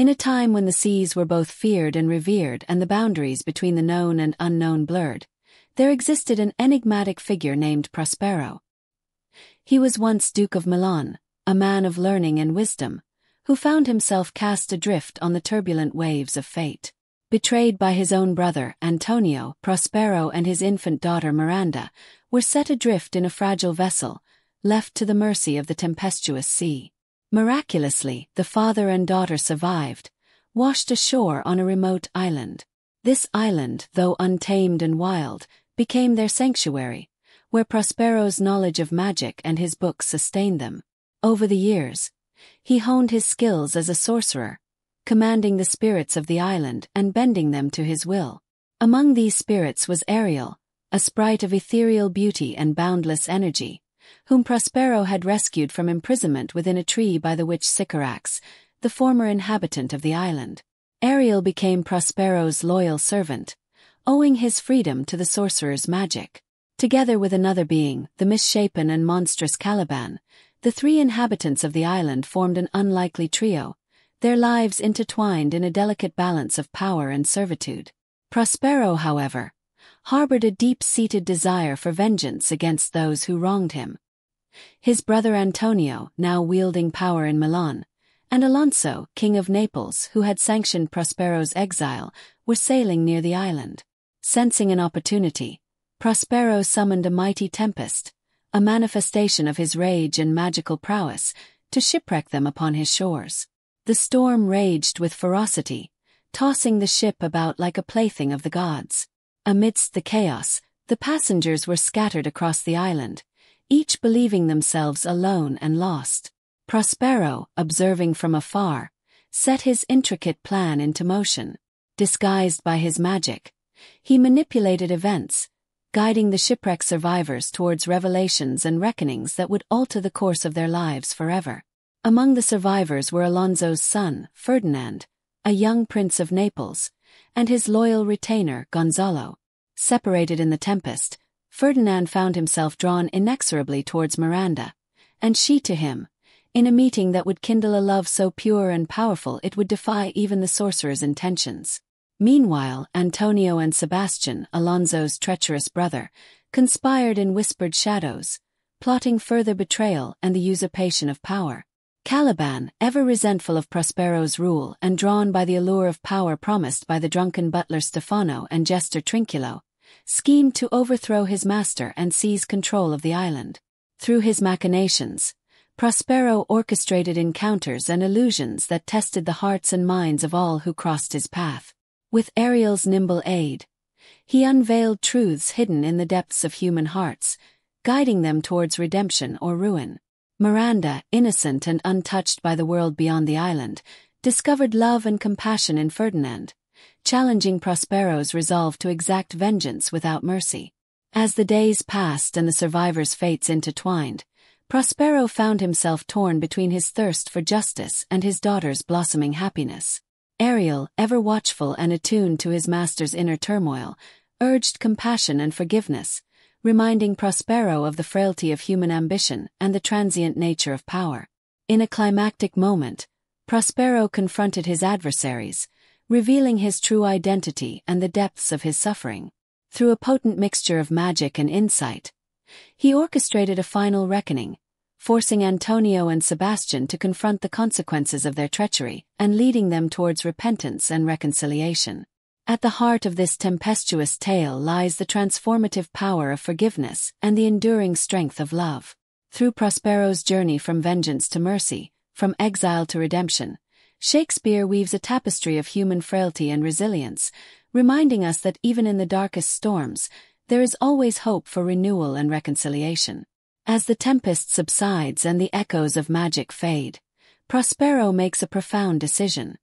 In a time when the seas were both feared and revered and the boundaries between the known and unknown blurred, there existed an enigmatic figure named Prospero. He was once Duke of Milan, a man of learning and wisdom, who found himself cast adrift on the turbulent waves of fate. Betrayed by his own brother, Antonio, Prospero and his infant daughter Miranda were set adrift in a fragile vessel, left to the mercy of the tempestuous sea. Miraculously, the father and daughter survived, washed ashore on a remote island. This island, though untamed and wild, became their sanctuary, where Prospero's knowledge of magic and his books sustained them. Over the years, he honed his skills as a sorcerer, commanding the spirits of the island and bending them to his will. Among these spirits was Ariel, a sprite of ethereal beauty and boundless energy, whom Prospero had rescued from imprisonment within a tree by the witch Sycorax, the former inhabitant of the island. Ariel became Prospero's loyal servant, owing his freedom to the sorcerer's magic. Together with another being, the misshapen and monstrous Caliban, the three inhabitants of the island formed an unlikely trio, their lives intertwined in a delicate balance of power and servitude. Prospero, however, harbored a deep-seated desire for vengeance against those who wronged him. His brother Antonio, now wielding power in Milan, and Alonso, king of Naples, who had sanctioned Prospero's exile, were sailing near the island. Sensing an opportunity, Prospero summoned a mighty Tempest, a manifestation of his rage and magical prowess, to shipwreck them upon his shores. The storm raged with ferocity, tossing the ship about like a plaything of the gods. Amidst the chaos, the passengers were scattered across the island, each believing themselves alone and lost. Prospero, observing from afar, set his intricate plan into motion. Disguised by his magic, he manipulated events, guiding the shipwreck survivors towards revelations and reckonings that would alter the course of their lives forever. Among the survivors were Alonso's son, Ferdinand, a young prince of Naples, and his loyal retainer, Gonzalo. Separated in the Tempest, Ferdinand found himself drawn inexorably towards Miranda, and she to him, in a meeting that would kindle a love so pure and powerful it would defy even the sorcerer's intentions. Meanwhile, Antonio and Sebastian, Alonso's treacherous brother, conspired in whispered shadows, plotting further betrayal and the usurpation of power. Caliban, ever resentful of Prospero's rule and drawn by the allure of power promised by the drunken butler Stefano and jester Trinculo, schemed to overthrow his master and seize control of the island. Through his machinations, Prospero orchestrated encounters and illusions that tested the hearts and minds of all who crossed his path. With Ariel's nimble aid, he unveiled truths hidden in the depths of human hearts, guiding them towards redemption or ruin. Miranda, innocent and untouched by the world beyond the island, discovered love and compassion in Ferdinand, challenging Prospero's resolve to exact vengeance without mercy. As the days passed and the survivors' fates intertwined, Prospero found himself torn between his thirst for justice and his daughter's blossoming happiness. Ariel, ever watchful and attuned to his master's inner turmoil, urged compassion and forgiveness, reminding Prospero of the frailty of human ambition and the transient nature of power. In a climactic moment, Prospero confronted his adversaries, revealing his true identity and the depths of his suffering. Through a potent mixture of magic and insight, he orchestrated a final reckoning, forcing Antonio and Sebastian to confront the consequences of their treachery and leading them towards repentance and reconciliation. At the heart of this tempestuous tale lies the transformative power of forgiveness and the enduring strength of love. Through Prospero's journey from vengeance to mercy, from exile to redemption, Shakespeare weaves a tapestry of human frailty and resilience, reminding us that even in the darkest storms, there is always hope for renewal and reconciliation. As the tempest subsides and the echoes of magic fade, Prospero makes a profound decision.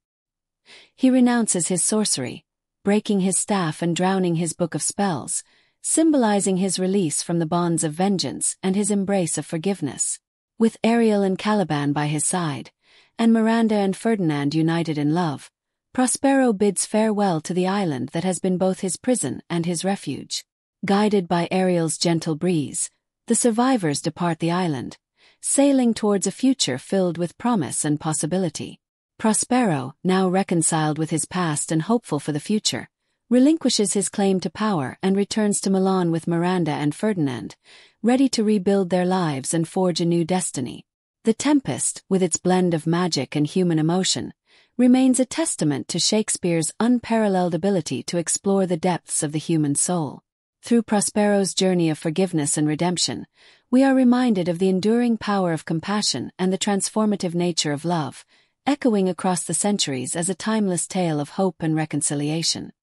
He renounces his sorcery, breaking his staff and drowning his book of spells, symbolizing his release from the bonds of vengeance and his embrace of forgiveness. With Ariel and Caliban by his side, and Miranda and Ferdinand united in love, Prospero bids farewell to the island that has been both his prison and his refuge. Guided by Ariel's gentle breeze, the survivors depart the island, sailing towards a future filled with promise and possibility. Prospero, now reconciled with his past and hopeful for the future, relinquishes his claim to power and returns to Milan with Miranda and Ferdinand, ready to rebuild their lives and forge a new destiny. The Tempest, with its blend of magic and human emotion, remains a testament to Shakespeare's unparalleled ability to explore the depths of the human soul. Through Prospero's journey of forgiveness and redemption, we are reminded of the enduring power of compassion and the transformative nature of love, echoing across the centuries as a timeless tale of hope and reconciliation.